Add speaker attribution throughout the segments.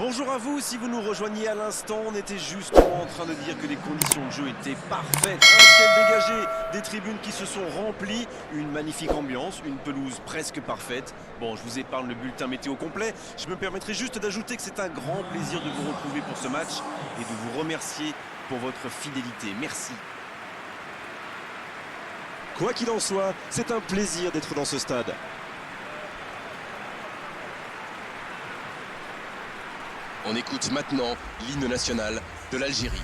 Speaker 1: Bonjour à vous, si vous nous rejoignez à l'instant, on était justement en train de dire que les conditions de jeu étaient parfaites. Un ciel dégagé, des tribunes qui se sont remplies, une magnifique ambiance, une pelouse presque parfaite. Bon, je vous épargne le bulletin météo complet, je me permettrai juste d'ajouter que c'est un grand plaisir de vous retrouver pour ce match et de vous remercier pour votre fidélité. Merci. Quoi qu'il en soit, c'est un plaisir d'être dans ce stade.
Speaker 2: On écoute maintenant l'hymne national de l'Algérie.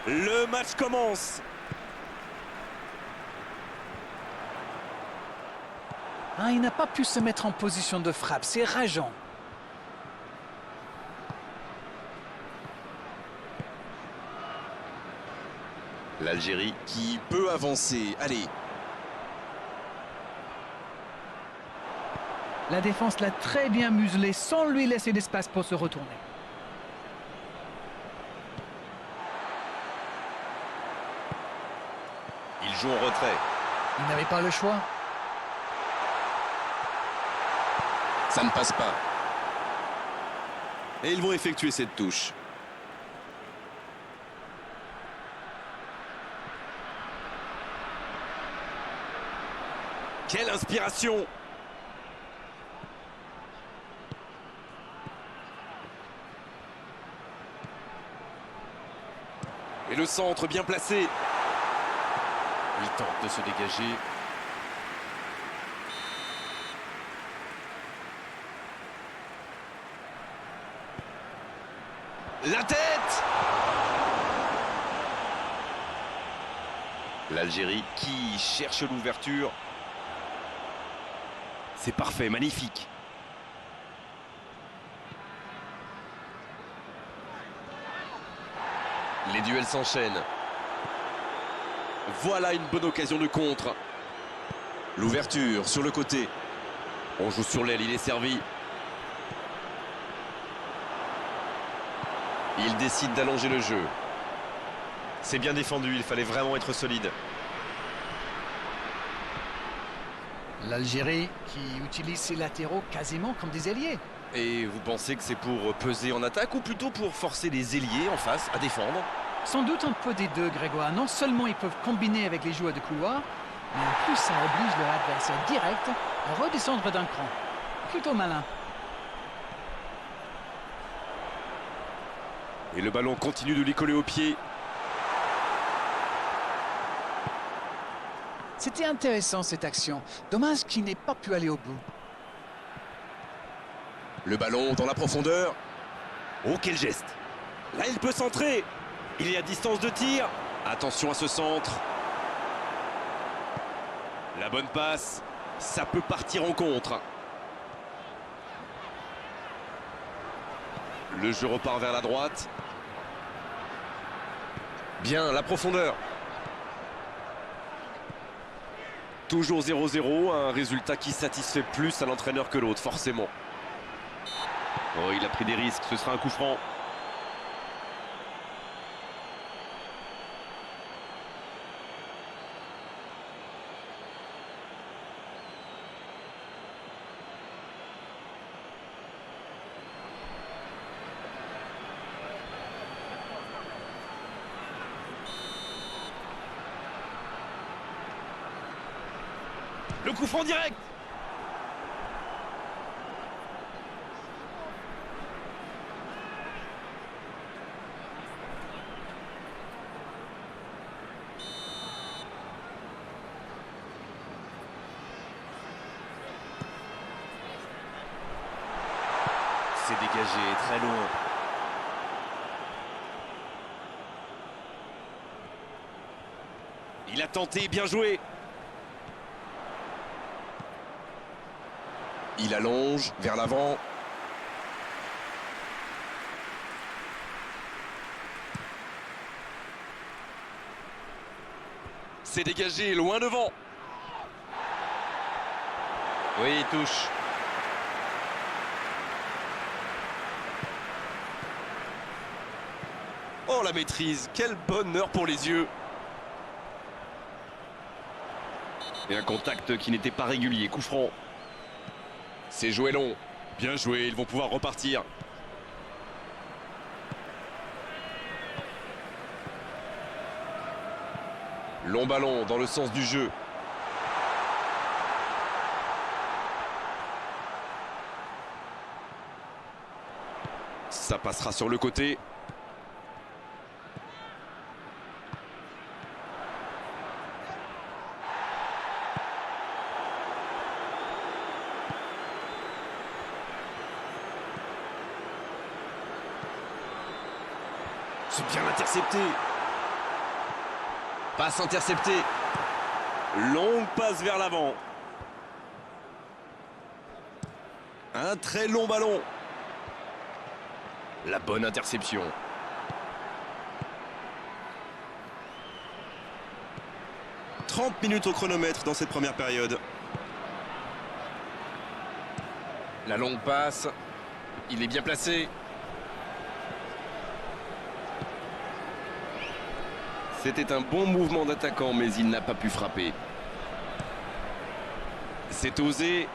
Speaker 1: Le match commence.
Speaker 3: Il n'a pas pu se mettre en position de frappe, c'est rageant.
Speaker 2: L'Algérie qui peut avancer. Allez.
Speaker 3: La défense l'a très bien muselé sans lui laisser d'espace pour se retourner.
Speaker 1: Il joue en retrait.
Speaker 3: Il n'avait pas le choix.
Speaker 2: Ça ne passe pas.
Speaker 1: Et ils vont effectuer cette touche. Quelle inspiration! Et le centre bien placé. Il tente de se dégager. La tête!
Speaker 2: L'Algérie
Speaker 1: Qui cherche l'ouverture. C'est parfait, magnifique. Les duels s'enchaînent. Voilà une bonne occasion de contre.
Speaker 2: l'ouverture sur le côté.
Speaker 1: On joue sur l'aile, il est servi. Il décide d'allonger le jeu. C'est bien défendu, il fallait vraiment être solide.
Speaker 3: L'Algérie qui utilise ses latéraux quasiment comme des ailiers.
Speaker 1: Et vous pensez que c'est pour peser en attaque ou plutôt pour forcer les ailiers en face à défendre?
Speaker 3: Sans doute un peu des deux, Grégoire. Non seulement ils peuvent combiner avec les joueurs de couloir, mais en plus ça oblige leur adversaire direct à redescendre d'un cran. Plutôt malin.
Speaker 1: Et le ballon continue de lui coller au pied.
Speaker 3: C'était intéressant cette action. Dommage qu'il n'ait pas pu aller au bout.
Speaker 2: Le ballon dans la profondeur.
Speaker 1: Oh, quel geste! Là, il peut centrer. Il est à distance de tir. Attention à ce centre. La bonne passe. Ça peut partir en contre. Le jeu repart vers la droite. Bien, la profondeur. Toujours 0-0, un résultat qui satisfait plus à l'entraîneur que l'autre, forcément. Oh, il a pris des risques, ce sera un coup franc. Le coup franc direct. C'est dégagé, très loin. Il a tenté, bien joué.
Speaker 2: Il allonge vers l'avant.
Speaker 1: C'est dégagé, loin devant.
Speaker 2: Oui, il touche.
Speaker 1: Oh, la maîtrise, quel bonheur pour les yeux. Et un contact qui n'était pas régulier, coup franc.
Speaker 2: C'est joué long.
Speaker 1: Bien joué, ils vont pouvoir repartir.
Speaker 2: Long ballon dans le sens du jeu.
Speaker 1: Ça passera sur le côté. C'est bien intercepté. Passe interceptée. Longue passe vers l'avant. Un très long ballon.
Speaker 2: La bonne interception.
Speaker 1: « 30 minutes au chronomètre dans cette première période.
Speaker 2: La longue passe. Il est bien placé.
Speaker 1: C'était un bon mouvement d'attaquant, mais il n'a pas pu frapper. C'est osé.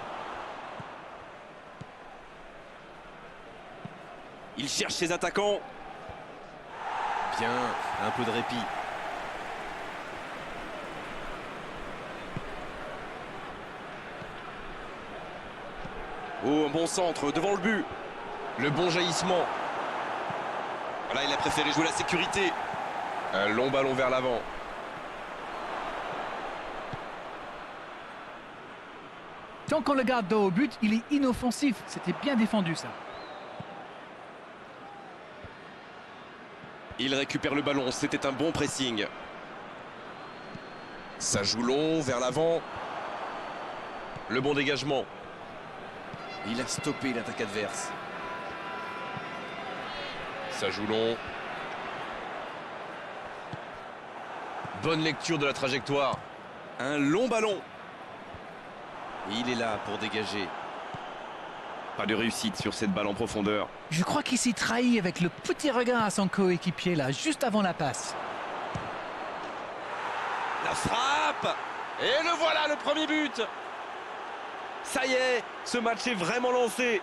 Speaker 1: Il cherche ses attaquants. Bien, un peu de répit. Oh, un bon centre devant le but.
Speaker 2: Le bon jaillissement.
Speaker 1: Voilà, il a préféré jouer la sécurité.
Speaker 2: Un long ballon vers l'avant.
Speaker 3: Tant qu'on le garde dos au but, il est inoffensif. C'était bien défendu, ça.
Speaker 1: Il récupère le ballon, c'était un bon pressing.
Speaker 2: Ça joue long vers l'avant. Le bon dégagement.
Speaker 1: Il a stoppé l'attaque adverse.
Speaker 2: Ça joue long. Bonne lecture de la trajectoire.
Speaker 1: Un long ballon. Il est là pour dégager. Pas de réussite sur cette balle en profondeur.
Speaker 3: Je crois qu'il s'est trahi avec le petit regard à son coéquipier, là, juste avant la passe.
Speaker 1: La frappe. Et le voilà, le premier but. Ça y est, ce match est vraiment lancé.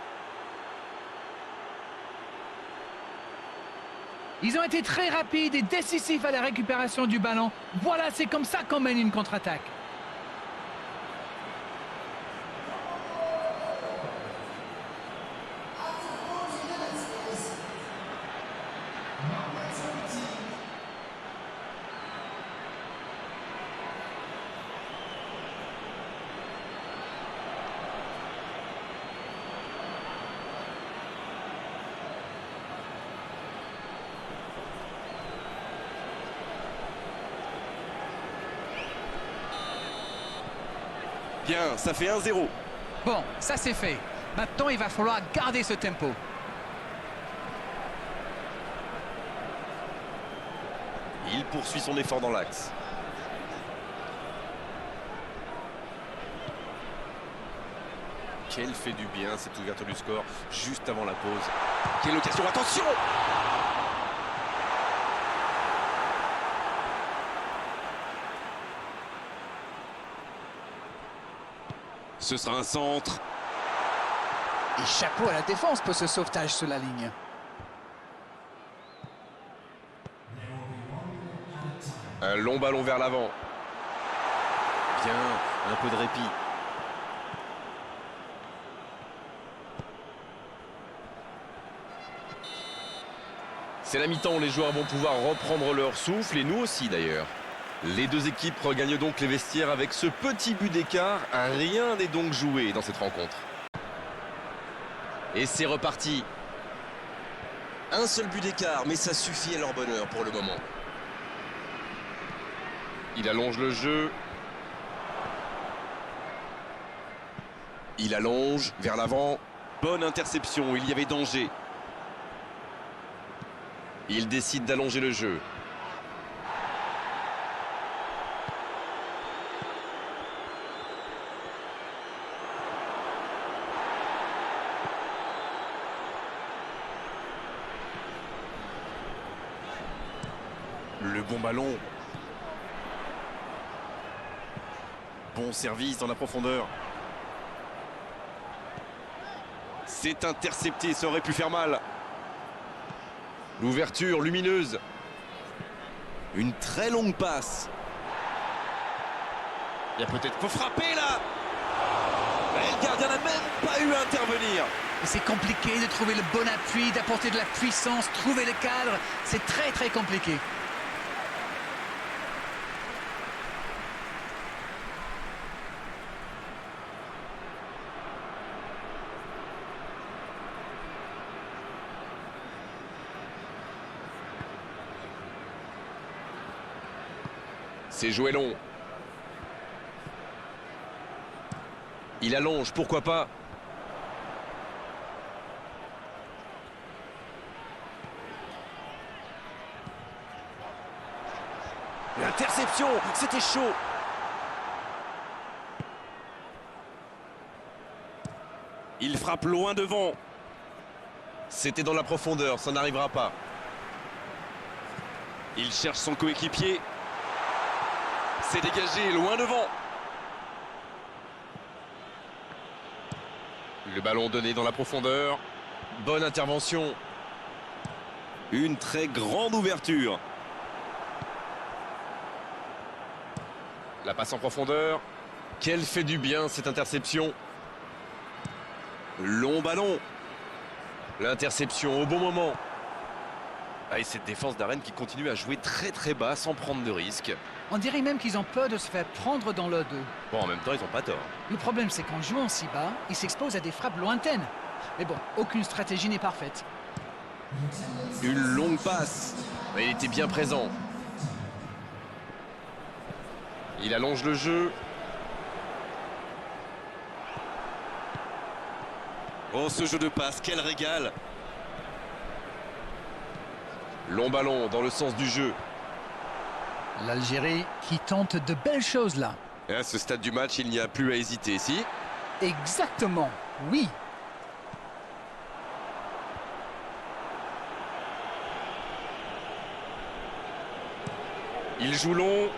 Speaker 3: Ils ont été très rapides et décisifs à la récupération du ballon. Voilà, c'est comme ça qu'on mène une contre-attaque.
Speaker 1: Bien, ça fait 1-0.
Speaker 3: Bon, ça c'est fait. Maintenant, il va falloir garder ce tempo.
Speaker 1: Il poursuit son effort dans l'axe. Quel fait du bien cette ouverture du score juste avant la pause. Quelle occasion, attention! Ce sera un centre.
Speaker 3: Et chapeau à la défense pour ce sauvetage sur la ligne.
Speaker 2: Un long ballon vers l'avant.
Speaker 1: Bien, un peu de répit.
Speaker 2: C'est la mi-temps, les joueurs vont pouvoir reprendre leur souffle, et nous aussi d'ailleurs. Les deux équipes regagnent donc les vestiaires avec ce petit but d'écart. Rien n'est donc joué dans cette rencontre.
Speaker 1: Et c'est reparti. Un seul but d'écart, mais ça suffit à leur bonheur pour le moment.
Speaker 2: Il allonge le jeu. Il allonge vers l'avant.
Speaker 1: Bonne interception, il y avait danger.
Speaker 2: Il décide d'allonger le jeu.
Speaker 1: Le bon ballon. Bon service dans la profondeur. C'est intercepté, ça aurait pu faire mal.
Speaker 2: L'ouverture lumineuse.
Speaker 1: Une très longue passe. Il y a peut-être faut frapper là. Mais le gardien n'a même pas eu à intervenir.
Speaker 3: Et c'est compliqué de trouver le bon appui, d'apporter de la puissance, trouver le cadre. C'est très très compliqué.
Speaker 2: C'est joué long. Il allonge, pourquoi pas.
Speaker 1: L'interception, c'était chaud. Il frappe loin devant.
Speaker 2: C'était dans la profondeur, ça n'arrivera pas.
Speaker 1: Il cherche son coéquipier. C'est dégagé loin devant.
Speaker 2: Le ballon donné dans la profondeur. Bonne intervention.
Speaker 1: Une très grande ouverture.
Speaker 2: La passe en profondeur. Quelle fait du bien cette interception.
Speaker 1: Long ballon.
Speaker 2: L'interception au bon moment.
Speaker 1: Ah, et cette défense d'Arène qui continue à jouer très très bas sans prendre de risques.
Speaker 3: On dirait même qu'ils ont peur de se faire prendre dans le dos.
Speaker 1: Bon, en même temps, ils n'ont pas tort.
Speaker 3: Le problème, c'est qu'en jouant si bas, ils s'exposent à des frappes lointaines. Mais bon, aucune stratégie n'est parfaite.
Speaker 1: Une longue passe.
Speaker 2: Il était bien présent. Il allonge le jeu.
Speaker 1: Oh, ce jeu de passe, quel régal.
Speaker 2: Long ballon dans le sens du jeu.
Speaker 3: L'Algérie qui tente de belles choses là.
Speaker 1: Et à ce stade du match, il n'y a plus à hésiter, si.
Speaker 3: Exactement, oui.
Speaker 2: Il joue long.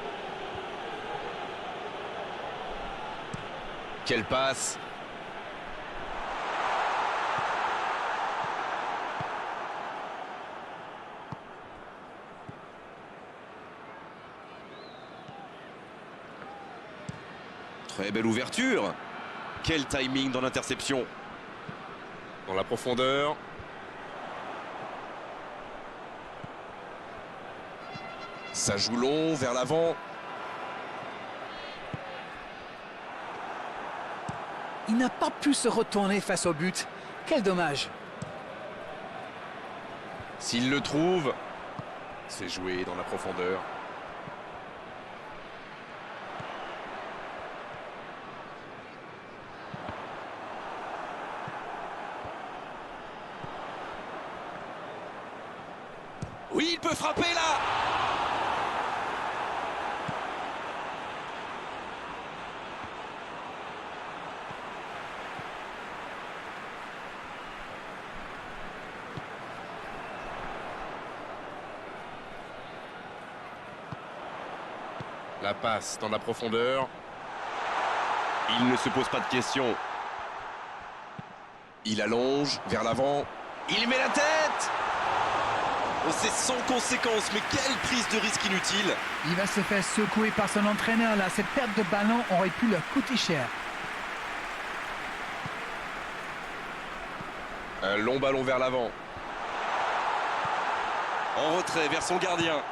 Speaker 2: Quelle passe.
Speaker 1: Très belle ouverture. Quel timing dans l'interception.
Speaker 2: Dans la profondeur. Ça joue long vers l'avant.
Speaker 3: Il n'a pas pu se retourner face au but. Quel dommage.
Speaker 2: S'il le trouve, c'est joué dans la profondeur.
Speaker 1: Oui, il peut frapper là.
Speaker 2: La passe dans la profondeur.
Speaker 1: Il ne se pose pas de questions.
Speaker 2: Il allonge vers l'avant.
Speaker 1: Il met la tête. Oh, c'est sans conséquence, mais quelle prise de risque inutile.
Speaker 3: Il va se faire secouer par son entraîneur là. Cette perte de ballon aurait pu leur coûter cher.
Speaker 2: Un long ballon vers l'avant.
Speaker 1: En retrait vers son gardien.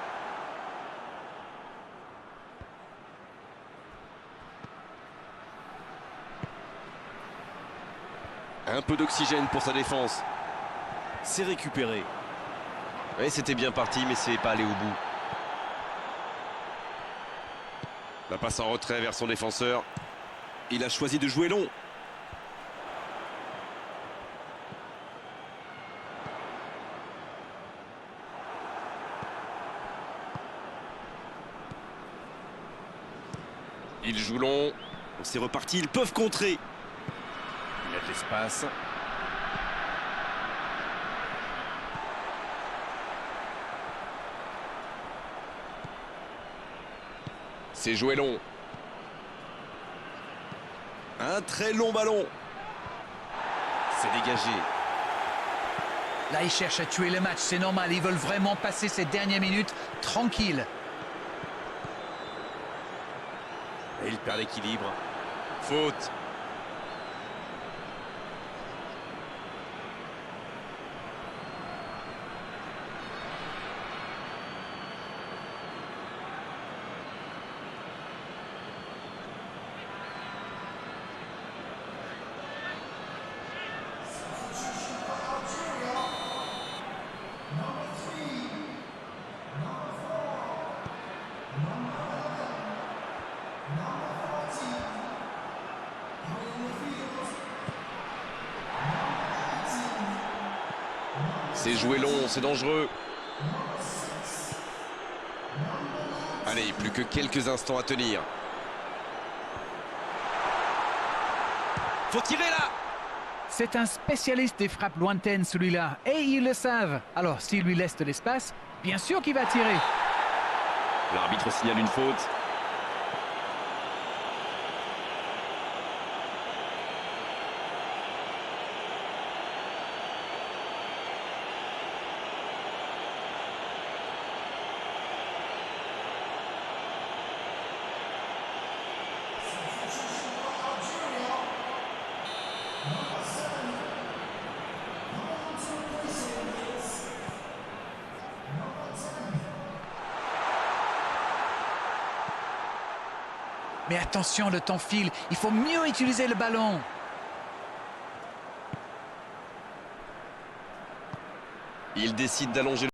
Speaker 1: Un peu d'oxygène pour sa défense. C'est récupéré.
Speaker 2: Oui, c'était bien parti, mais c'est pas allé au bout. La passe en retrait vers son défenseur.
Speaker 1: Il a choisi de jouer long.
Speaker 2: Il joue long.
Speaker 1: C'est reparti, ils peuvent contrer.
Speaker 2: Il y a de l'espace. C'est joué long.
Speaker 1: Un très long ballon. C'est dégagé.
Speaker 3: Là, ils cherchent à tuer le match, c'est normal. Ils veulent vraiment passer ces dernières minutes tranquilles.
Speaker 1: Et il perd l'équilibre.
Speaker 2: Faute. C'est joué long, c'est dangereux. Allez, plus que quelques instants à tenir.
Speaker 1: Faut tirer là.
Speaker 3: C'est un spécialiste des frappes lointaines, celui-là. Et ils le savent. Alors, s'il lui laisse de l'espace, bien sûr qu'il va tirer.
Speaker 1: L'arbitre signale une faute.
Speaker 3: Mais attention, le temps file. Il faut mieux utiliser le ballon.
Speaker 2: Il décide d'allonger